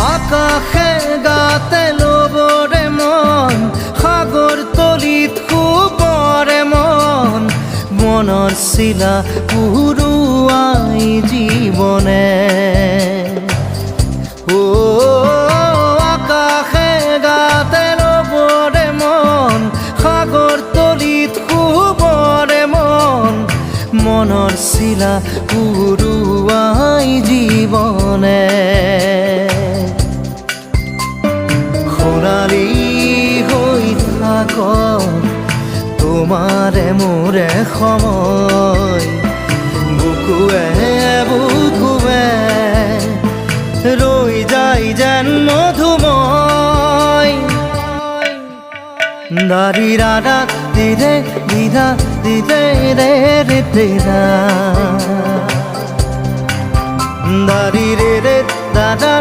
আকাশে গাতে লবৰে মন সাগৰ তলিত শুবৰে মন মনৰ চিলা উৰুৱাই জীৱনে আকাশে গাতে লবৰে মন সাগৰ তলিত শুবৰে মন মনৰ চিলা উৰুৱাই জীৱনে সোণালী হৈ থাক তোমাৰে মোৰে সময় বুকুৱে বুকুৱে ৰৈ যায় যেন মধুময় দাৰি ৰাধা দিদে দিদা দিদে ৰে ৰে দিদা দাৰি ৰে ৰে দাদা